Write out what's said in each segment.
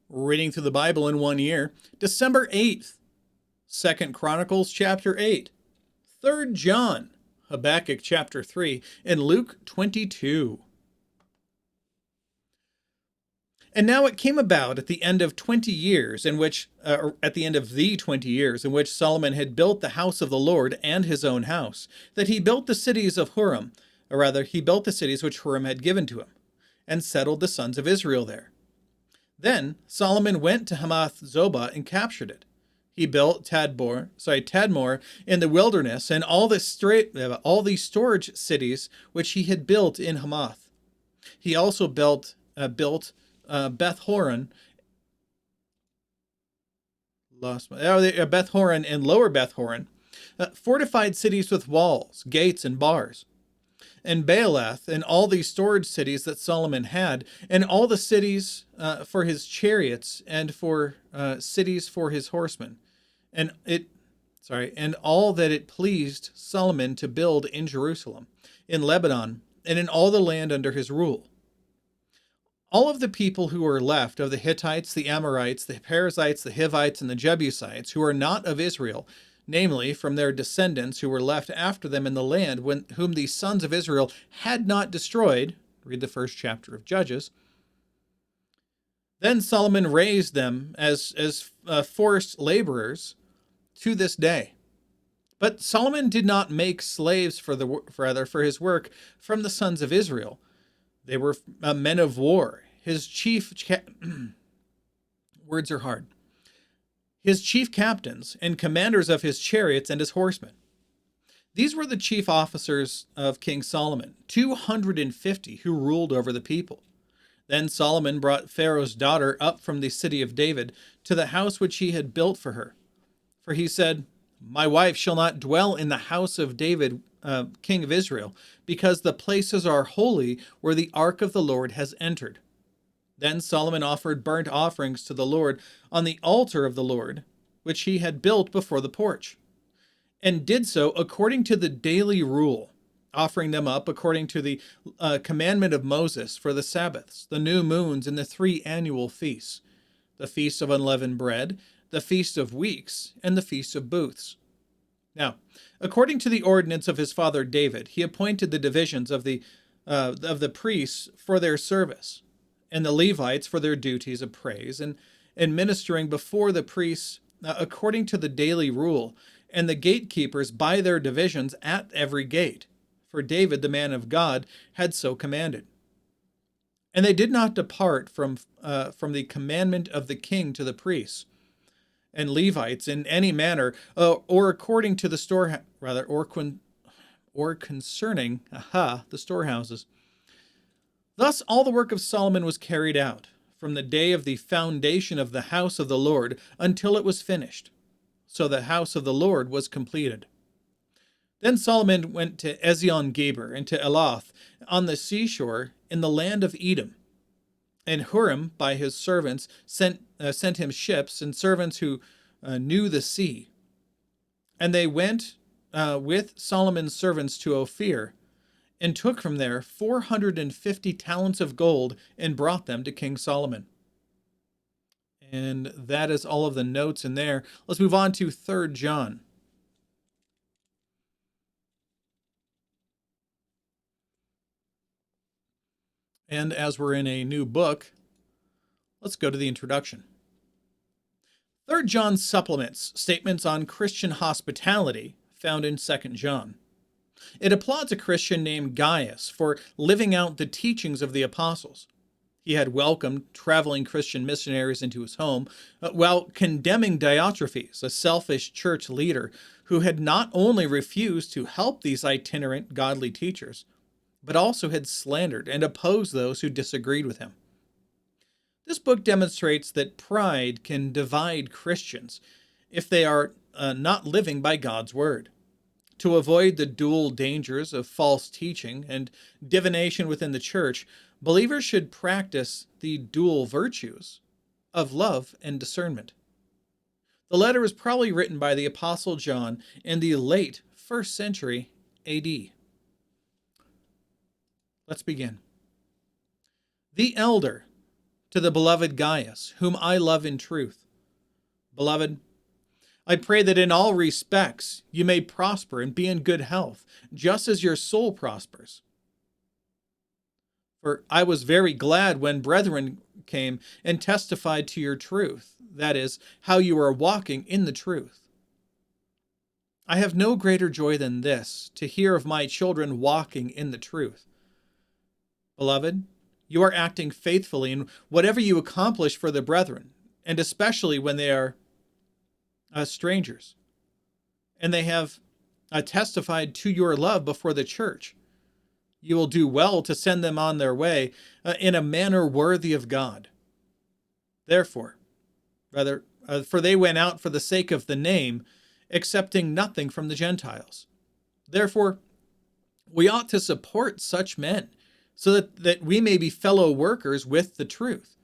Reading through the Bible in 1 year. December 8th, 2nd Chronicles chapter 8, 3rd John, Habakkuk chapter 3, and Luke 22. And now it came about at the end of 20 years in which, at the end of the 20 years in which Solomon had built the house of the Lord and his own house, that he built the cities of Huram, or rather, he built the cities which Huram had given to him, and settled the sons of Israel there. Then Solomon went to Hamath Zobah and captured it. He built Tadmor in the wilderness, and all these storage cities which he had built in Hamath. He also built Beth Horon, Beth Horon and Lower Beth Horon, fortified cities with walls, gates, and bars. And Baalath, and all these storage cities that Solomon had, and all the cities for his chariots, and for cities for his horsemen, and all that it pleased Solomon to build in Jerusalem, in Lebanon, and in all the land under his rule. All of the people who were left of the Hittites, the Amorites, the Perizzites, the Hivites, and the Jebusites, who are not of Israel, namely from their descendants who were left after them in the land whom the sons of Israel had not destroyed, read the first chapter of Judges. Then Solomon raised them as forced laborers to this day. But Solomon did not make slaves for his work from the sons of Israel. They were men of war. His chief words are hard. His chief captains and commanders of his chariots and his horsemen. These were the chief officers of King Solomon, 250 who ruled over the people. Then Solomon brought Pharaoh's daughter up from the city of David to the house which he had built for her. For he said, "My wife shall not dwell in the house of David, king of Israel, because the places are holy where the ark of the Lord has entered." Then Solomon offered burnt offerings to the Lord on the altar of the Lord, which he had built before the porch, and did so according to the daily rule, offering them up according to the commandment of Moses for the Sabbaths, the new moons, and the 3 annual feasts, the feast of unleavened bread, the feast of weeks, and the feast of booths. Now, according to the ordinance of his father David, he appointed the divisions of the priests for their service, and the Levites for their duties of praise, and ministering before the priests according to the daily rule, and the gatekeepers by their divisions at every gate, for David, the man of God, had so commanded. And they did not depart from the commandment of the king to the priests and Levites in any manner, or according to the or concerning the storehouses. Thus all the work of Solomon was carried out, from the day of the foundation of the house of the Lord until it was finished. So the house of the Lord was completed. Then Solomon went to Ezion-Geber and to Elath on the seashore in the land of Edom. And Huram, by his servants, sent him ships and servants who knew the sea. And they went with Solomon's servants to Ophir, and took from there 450 talents of gold and brought them to King Solomon. And that is all of the notes in there. Let's move on to 3rd John. And as we're in a new book, let's go to the introduction. 3rd John supplements statements on Christian hospitality found in 2nd John. It applauds a Christian named Gaius for living out the teachings of the apostles. He had welcomed traveling Christian missionaries into his home, while condemning Diotrephes, a selfish church leader who had not only refused to help these itinerant godly teachers, but also had slandered and opposed those who disagreed with him. This book demonstrates that pride can divide Christians if they are not living by God's word. To avoid the dual dangers of false teaching and divination within the church, believers should practice the dual virtues of love and discernment. The letter was probably written by the Apostle John in the late 1st century AD. Let's begin. The elder, to the beloved Gaius, whom I love in truth. Beloved, I pray that in all respects you may prosper and be in good health, just as your soul prospers. For I was very glad when brethren came and testified to your truth, that is, how you are walking in the truth. I have no greater joy than this, to hear of my children walking in the truth. Beloved, you are acting faithfully in whatever you accomplish for the brethren, and especially when they are strangers, and they have testified to your love before the church. You will do well to send them on their way in a manner worthy of God. Therefore, for they went out for the sake of the name, accepting nothing from the Gentiles. Therefore, we ought to support such men, so that we may be fellow workers with the truth.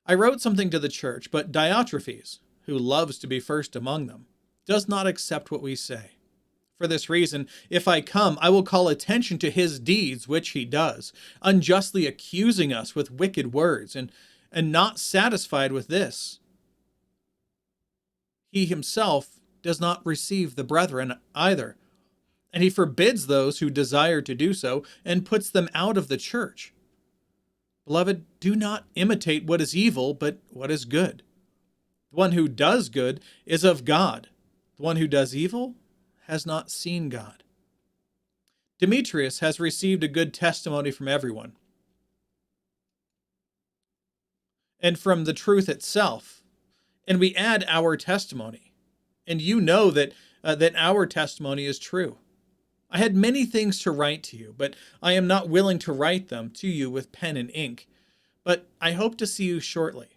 I wrote something to the church, but Diotrephes, who loves to be first among them, does not accept what we say. For this reason, if I come, I will call attention to his deeds, which he does, unjustly accusing us with wicked words, and not satisfied with this. He himself does not receive the brethren either, and he forbids those who desire to do so, and puts them out of the church. Beloved, do not imitate what is evil, but what is good. The one who does good is of God. The one who does evil has not seen God. Demetrius has received a good testimony from everyone, and from the truth itself, and we add our testimony. And you know that our testimony is true. I had many things to write to you, but I am not willing to write them to you with pen and ink. But I hope to see you shortly,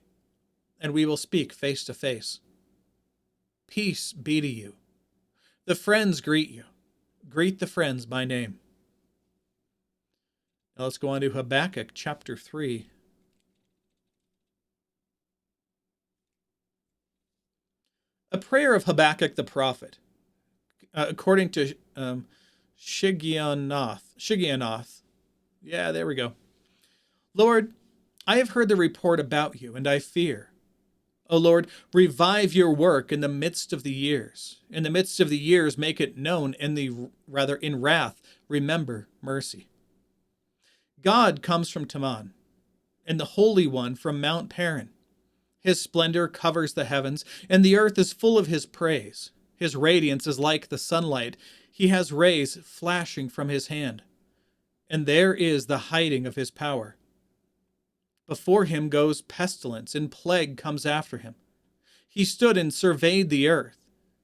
and we will speak face to face. Peace be to you. The friends greet you. Greet the friends by name. Now let's go on to Habakkuk chapter 3. A prayer of Habakkuk the prophet, according to Shigionoth. Yeah, there we go. Lord, I have heard the report about you, and I fear. O Lord, revive your work in the midst of the years. In the midst of the years, make it known. In wrath, remember mercy. God comes from Teman, and the Holy One from Mount Paran. His splendor covers the heavens, and the earth is full of his praise. His radiance is like the sunlight. He has rays flashing from his hand, and there is the hiding of his power. Before him goes pestilence, and plague comes after him. He stood and surveyed the earth.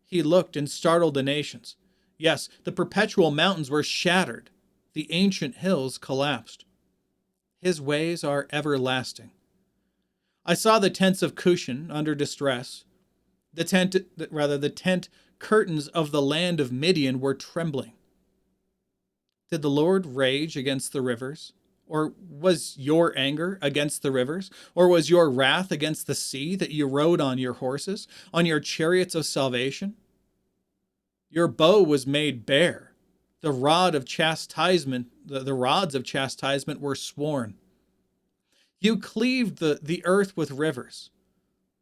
He looked and startled the nations. Yes, the perpetual mountains were shattered. The ancient hills collapsed. His ways are everlasting. I saw the tents of Cushan under distress. The tent curtains of the land of Midian were trembling. Did the Lord rage against the rivers? Or was your anger against the rivers? Or was your wrath against the sea that you rode on your horses, on your chariots of salvation? Your bow was made bare. The rods of chastisement were sworn. You cleaved the earth with rivers.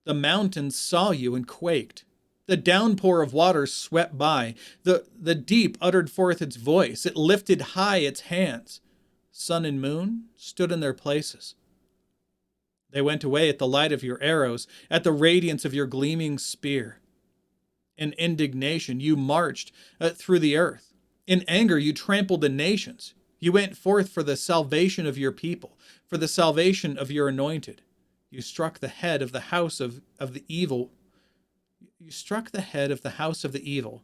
The mountains saw you and quaked. The downpour of waters swept by. The deep uttered forth its voice. It lifted high its hands. Sun and moon stood in their places. They went away at the light of your arrows, at the radiance of your gleaming spear. In indignation you marched through the earth. In anger you trampled the nations. You went forth for the salvation of your people, for the salvation of your anointed. You struck the head of the house of the evil. You struck the head of the house of the evil.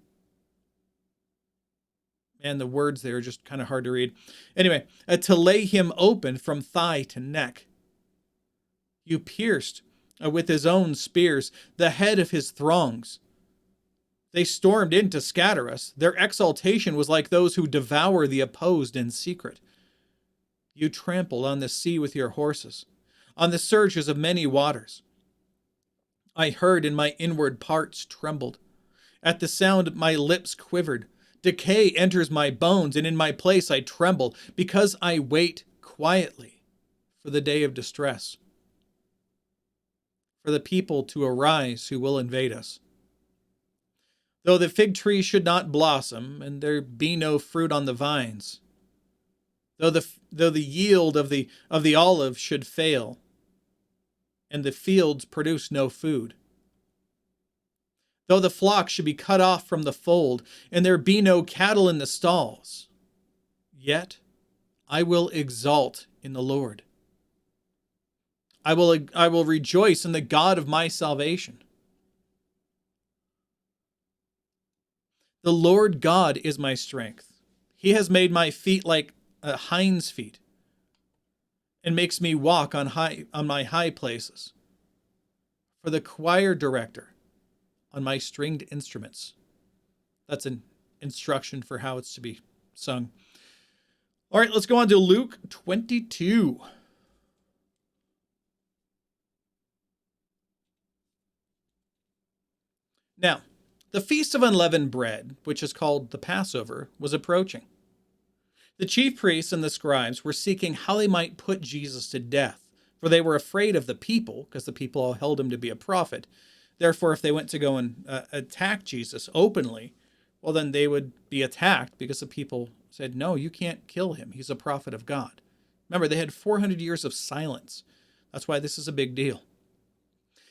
And the words there are just kind of hard to read. Anyway, to lay him open from thigh to neck. You pierced with his own spears the head of his throngs. They stormed in to scatter us. Their exultation was like those who devour the opposed in secret. You trampled on the sea with your horses, on the surges of many waters. I heard, and my inward parts trembled. At the sound my lips quivered. Decay enters my bones, and in my place I tremble, because I wait quietly for the day of distress. for the people to arise who will invade us. Though the fig tree should not blossom, and there be no fruit on the vines, though the yield of the olive should fail, and the fields produce no food, though the flock should be cut off from the fold, and there be no cattle in the stalls, yet I will exult in the Lord. I will rejoice in the God of my salvation. The Lord God is my strength. He has made my feet like a hind's feet, and makes me walk on my high places. For the choir director on my stringed instruments. That's an instruction for how it's to be sung. All right, let's go on to Luke 22. Now, the Feast of Unleavened Bread, which is called the Passover, was approaching. The chief priests and the scribes were seeking how they might put Jesus to death, for they were afraid of the people, because the people all held him to be a prophet. Therefore, if they went to go and attack Jesus openly, well, then they would be attacked because the people said, no, you can't kill him. He's a prophet of God. Remember, they had 400 years of silence. That's why this is a big deal.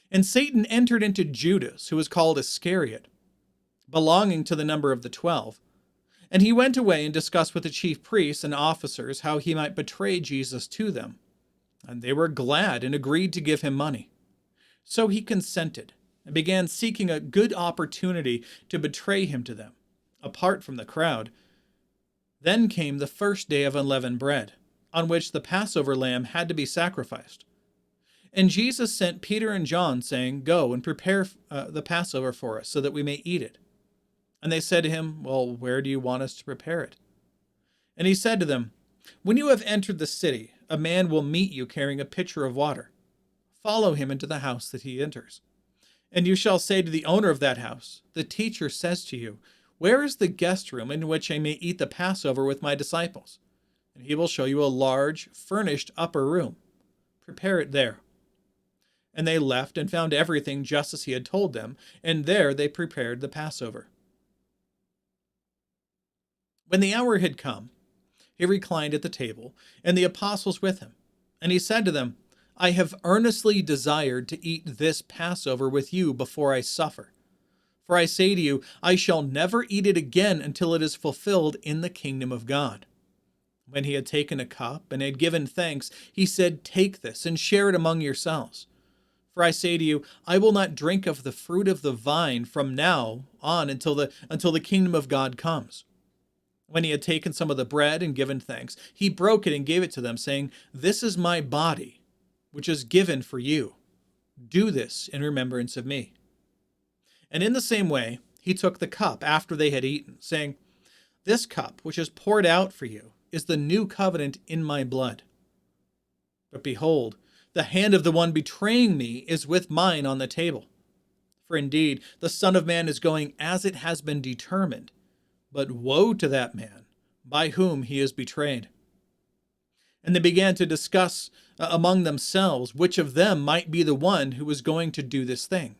And Satan entered into Judas, who was called Iscariot, belonging to the number of the 12. And he went away and discussed with the chief priests and officers how he might betray Jesus to them. And they were glad and agreed to give him money. So he consented and began seeking a good opportunity to betray him to them, apart from the crowd. Then came the first day of unleavened bread, on which the Passover lamb had to be sacrificed. And Jesus sent Peter and John, saying, go and prepare the Passover for us, so that we may eat it. And they said to him, well, where do you want us to prepare it? And he said to them, when you have entered the city, a man will meet you carrying a pitcher of water. Follow him into the house that he enters. And you shall say to the owner of that house, the teacher says to you, where is the guest room in which I may eat the Passover with my disciples? And he will show you a large, furnished upper room. Prepare it there. And they left and found everything just as he had told them, and there they prepared the Passover. When the hour had come, he reclined at the table, and the apostles with him. And he said to them, I have earnestly desired to eat this Passover with you before I suffer. For I say to you, I shall never eat it again until it is fulfilled in the kingdom of God. When he had taken a cup and had given thanks, he said, take this and share it among yourselves. For I say to you, I will not drink of the fruit of the vine from now on until the kingdom of God comes. When he had taken some of the bread and given thanks, he broke it and gave it to them, saying, this is my body, which is given for you. Do this in remembrance of me. And in the same way, he took the cup after they had eaten, saying, this cup, which is poured out for you, is the new covenant in my blood. But behold, the hand of the one betraying me is with mine on the table. For indeed, the Son of Man is going as it has been determined, but woe to that man by whom he is betrayed. And they began to discuss among themselves which of them might be the one who was going to do this thing.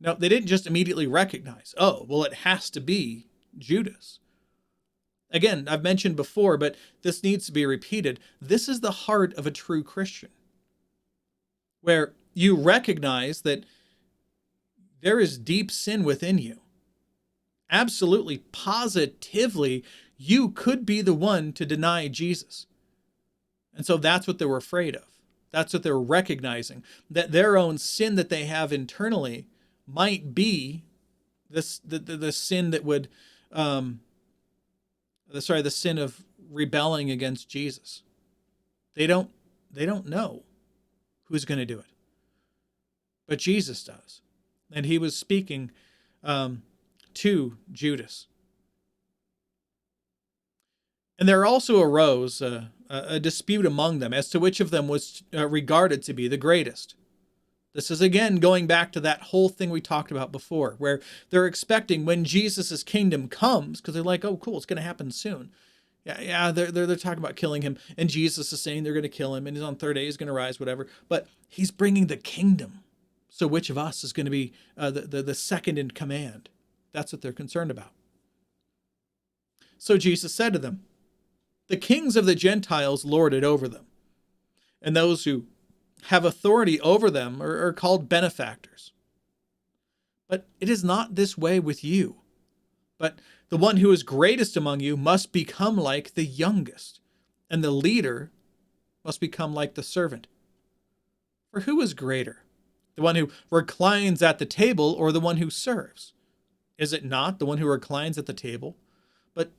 Now, they didn't just immediately recognize, oh, well, it has to be Judas. Again, I've mentioned before, but this needs to be repeated. This is the heart of a true Christian, where you recognize that there is deep sin within you. Absolutely, positively, you could be the one to deny Jesus. And so that's what they were afraid of. That's what they're recognizing, that their own sin that they have internally might be the sin that would, the sin of rebelling against Jesus. They don't know who's going to do it, but Jesus does, and he was speaking to Judas. And there also arose a dispute among them as to which of them was regarded to be the greatest. This is again going back to that whole thing we talked about before, where they're expecting when Jesus' kingdom comes, because they're like, oh, cool, it's going to happen soon. Yeah, they're talking about killing him, and Jesus is saying they're going to kill him, and he's on the third day, he's going to rise, whatever. But he's bringing the kingdom. So which of us is going to be the second in command? That's what they're concerned about. So Jesus said to them, the kings of the Gentiles lord it over them, and those who have authority over them are called benefactors. But it is not this way with you. But the one who is greatest among you must become like the youngest, and the leader must become like the servant. For who is greater, the one who reclines at the table or the one who serves? Is it not the one who reclines at the table? But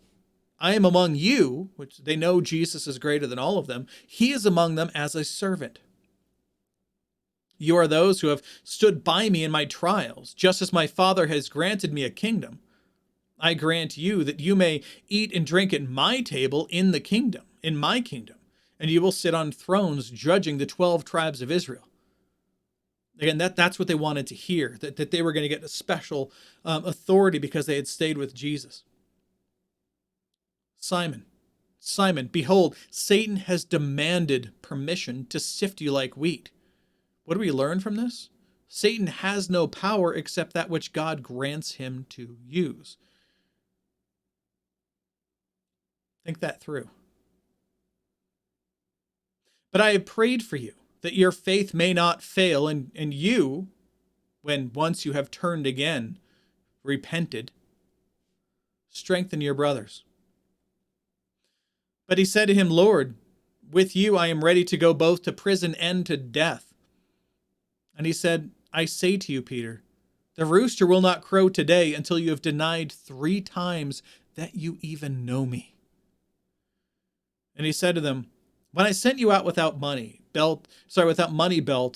I am among you, which they know Jesus is greater than all of them. He is among them as a servant. You are those who have stood by me in my trials, just as my Father has granted me a kingdom. I grant you that you may eat and drink at my table in the kingdom, in my kingdom, and you will sit on thrones judging the 12 tribes of Israel. Again, that's what they wanted to hear, that they were going to get a special authority because they had stayed with Jesus. Simon, Simon, behold, Satan has demanded permission to sift you like wheat. What do we learn from this? Satan has no power except that which God grants him to use. Think that through. But I have prayed for you, that your faith may not fail, and you, when once you have turned again, repented, strengthen your brothers. But he said to him, Lord, with you I am ready to go both to prison and to death. And he said, I say to you, Peter, the rooster will not crow today until you have denied 3 times that you even know me. And he said to them, when I sent you out without money belt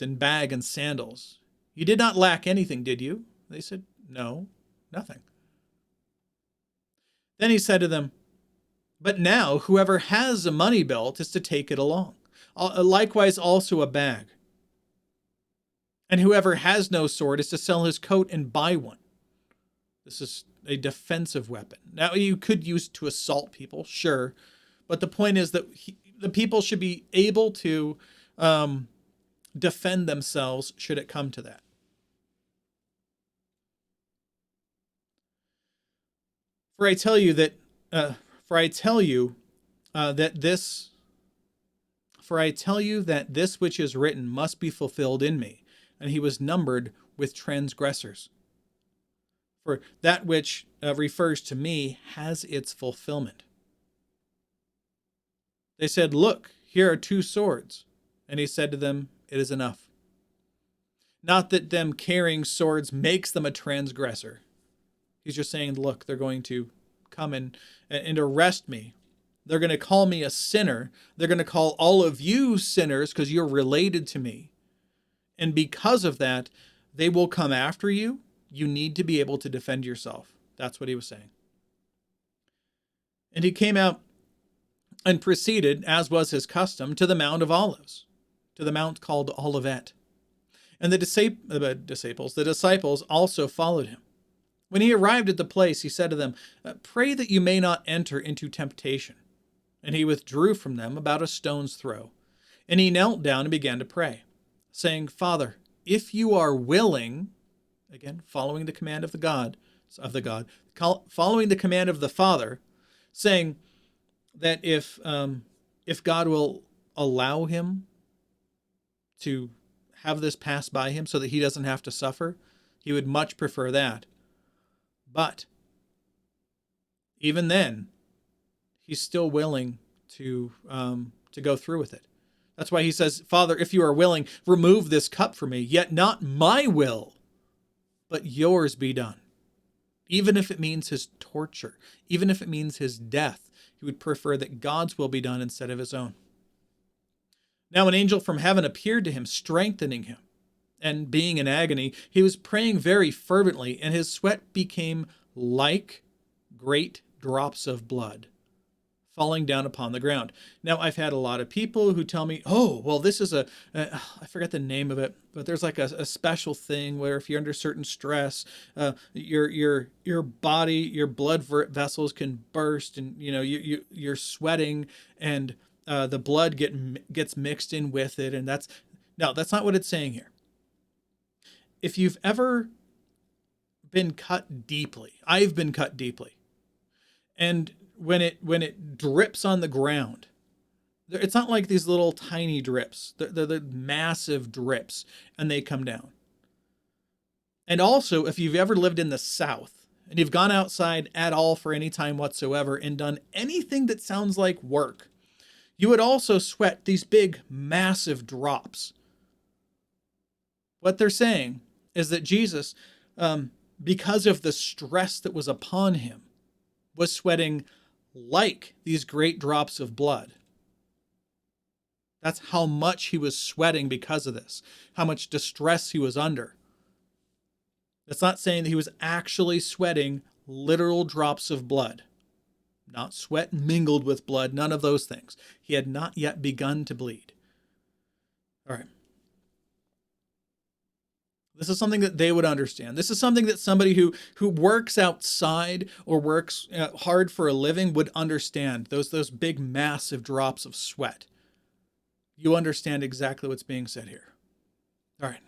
and bag and sandals, you did not lack anything, did you? They said, no, nothing. Then he said to them, but now whoever has a money belt is to take it along, likewise also a bag. And whoever has no sword is to sell his coat and buy one. This is a defensive weapon. Now, you could use it to assault people, sure, but the point is that the people should be able to defend themselves should it come to that. For I tell you that this which is written must be fulfilled in me. And he was numbered with transgressors. For that which refers to me has its fulfillment. They said, look, here are 2 swords. And he said to them, it is enough. Not that them carrying swords makes them a transgressor. He's just saying, look, they're going to come and arrest me. They're going to call me a sinner. They're going to call all of you sinners because you're related to me. And because of that, they will come after you. You need to be able to defend yourself. That's what he was saying. And he came out and proceeded, as was his custom, to the Mount of Olives, to the mount called Olivet. And the disciples also followed him. When he arrived at the place, he said to them, pray that you may not enter into temptation. And he withdrew from them about a stone's throw. And he knelt down and began to pray, saying, Father, if you are willing, again, following the command of the God, following the command of the Father, saying that if God will allow him to have this pass by him so that he doesn't have to suffer, he would much prefer that. But even then, he's still willing to go through with it. That's why he says, Father, if you are willing, remove this cup from me, yet not my will, but yours be done. Even if it means his torture, even if it means his death, he would prefer that God's will be done instead of his own. Now an angel from heaven appeared to him, strengthening him. And being in agony, he was praying very fervently, and his sweat became like great drops of blood falling down upon the ground. Now, I've had a lot of people who tell me, oh, well, this is I forget the name of it, but there's like a special thing where if you're under certain stress, your body, your blood vessels can burst, and you're sweating, and the blood gets mixed in with it, and that's not what it's saying here. if you've ever been cut deeply, I've been cut deeply. And when it drips on the ground, it's not like these little tiny drips. They're the massive drips, and they come down. And also, if you've ever lived in the South and you've gone outside at all for any time whatsoever and done anything that sounds like work, you would also sweat these big, massive drops. What they're saying is that Jesus, because of the stress that was upon him, was sweating like these great drops of blood. That's how much he was sweating because of this, how much distress he was under. It's not saying that he was actually sweating literal drops of blood. Not sweat mingled with blood, none of those things. He had not yet begun to bleed. All right. This is something that they would understand. This is something that somebody who works outside or works hard for a living would understand. Those big, massive drops of sweat. You understand exactly what's being said here. All right.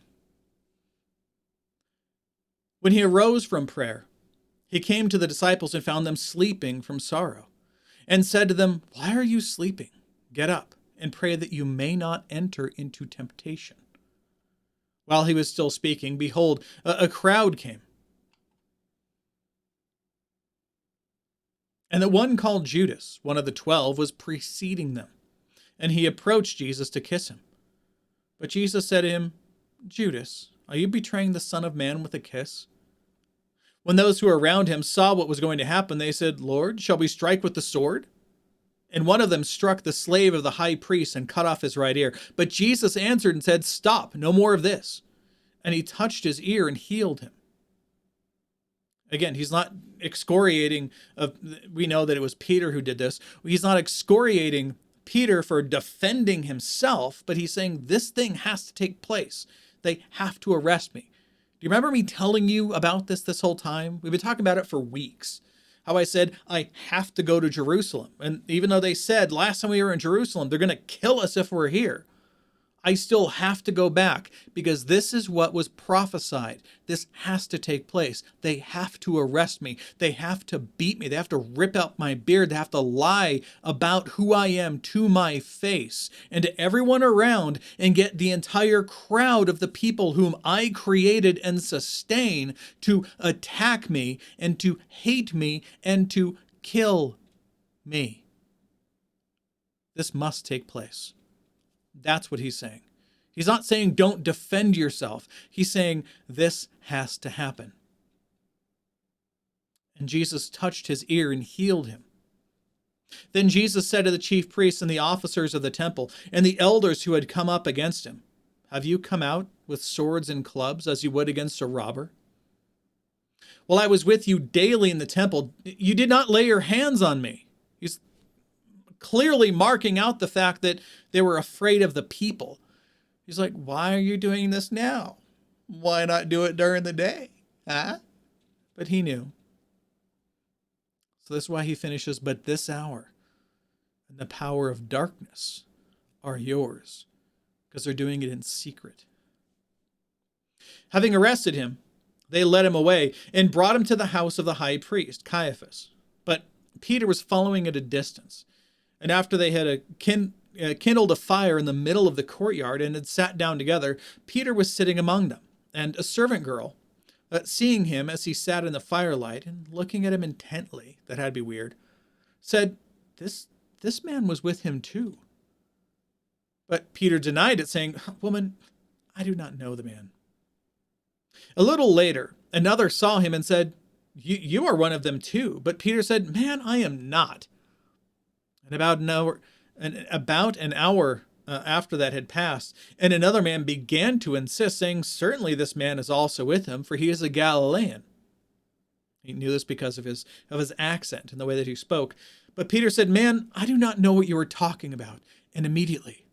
When he arose from prayer, he came to the disciples and found them sleeping from sorrow, and said to them, "Why are you sleeping? Get up and pray that you may not enter into temptation." While he was still speaking, behold, a crowd came. And the one called Judas, one of the 12, was preceding them. And he approached Jesus to kiss him. But Jesus said to him, "Judas, are you betraying the Son of Man with a kiss?" When those who were around him saw what was going to happen, they said, "Lord, shall we strike with the sword?" And one of them struck the slave of the high priest and cut off his right ear. But Jesus answered and said, "Stop, no more of this." And he touched his ear and healed him. Again, he's not excoriating. We know that it was Peter who did this. He's not excoriating Peter for defending himself, but he's saying this thing has to take place. They have to arrest me. Do you remember me telling you about this whole time? We've been talking about it for weeks. How I said, I have to go to Jerusalem. And even though they said last time we were in Jerusalem, they're going to kill us if we're here, I still have to go back because this is what was prophesied. This has to take place. They have to arrest me. They have to beat me. They have to rip out my beard. They have to lie about who I am to my face and to everyone around and get the entire crowd of the people whom I created and sustain to attack me and to hate me and to kill me. This must take place. That's what he's saying. He's not saying don't defend yourself. He's saying this has to happen. And Jesus touched his ear and healed him. Then Jesus said to the chief priests and the officers of the temple and the elders who had come up against him, "Have you come out with swords and clubs as you would against a robber? While I was with you daily in the temple, you did not lay your hands on me." He's clearly marking out the fact that they were afraid of the people. He's like, why are you doing this now? Why not do it during the day? Huh? But he knew. So that's why he finishes, "But this hour and the power of darkness are yours," because they're doing it in secret. Having arrested him, they led him away and brought him to the house of the high priest, Caiaphas. But Peter was following at a distance. And after they had kindled a fire in the middle of the courtyard and had sat down together, Peter was sitting among them. And a servant girl, seeing him as he sat in the firelight and looking at him intently, that had to be weird, said, this man was with him too. But Peter denied it, saying, "Woman, I do not know the man." A little later, another saw him and said, You are one of them too." But Peter said, "Man, I am not." And about an hour after that had passed, and another man began to insist, saying, "Certainly this man is also with him, for he is a Galilean." He knew this because of his accent and the way that he spoke. But Peter said, "Man, I do not know what you are talking about." And immediately,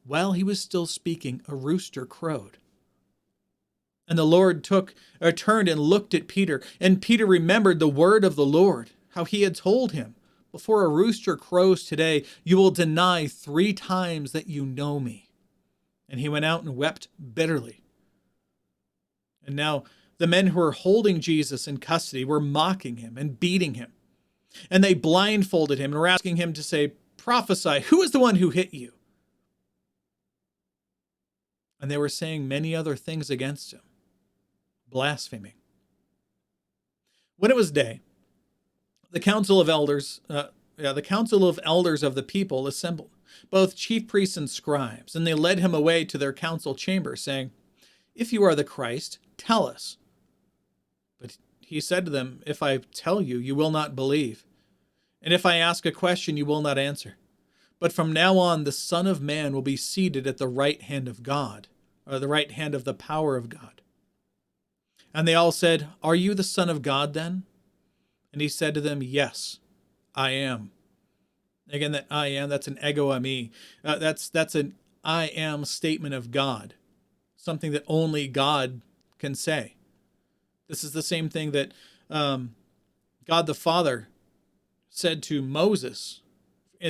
while he was still speaking, a rooster crowed. And the Lord turned and looked at Peter, and Peter remembered the word of the Lord, how he had told him, "Before a rooster crows today, you will deny 3 times that you know me." And he went out and wept bitterly. And now the men who were holding Jesus in custody were mocking him and beating him. And they blindfolded him and were asking him to say, "Prophesy, who is the one who hit you?" And they were saying many other things against him, blaspheming. When it was day, the council of elders of the people assembled, both chief priests and scribes, and they led him away to their council chamber, saying, "If you are the Christ, tell us." But he said to them, "If I tell you, you will not believe. And if I ask a question, you will not answer. But from now on, the Son of Man will be seated at the right hand of God, or the right hand of the power of God." And they all said, "Are you the Son of God then?" And he said to them, "Yes, I am." Again, that I am, that's an ego eimi. That's an I am statement of God, something that only God can say. This is the same thing that God the Father said to Moses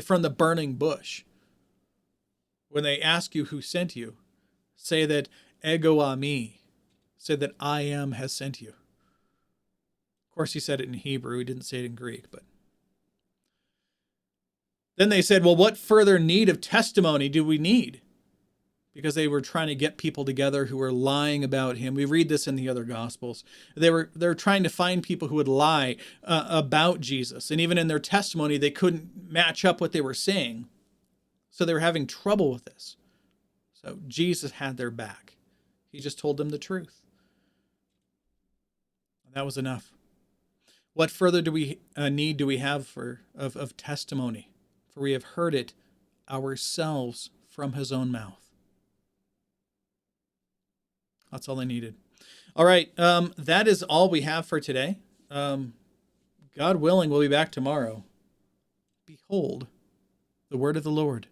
from the burning bush. When they ask you who sent you, say that ego eimi, say that I am has sent you. Of course, he said it in Hebrew. He didn't say it in Greek. But then they said, "Well, what further need of testimony do we need?" Because they were trying to get people together who were lying about him. We read this in the other Gospels. They're trying to find people who would lie about Jesus. And even in their testimony, they couldn't match up what they were saying. So they were having trouble with this. So Jesus had their back. He just told them the truth. And that was enough. What further do we have of testimony? For we have heard it ourselves from his own mouth. That's all I needed. All right, that is all we have for today. God willing, we'll be back tomorrow. Behold, the word of the Lord.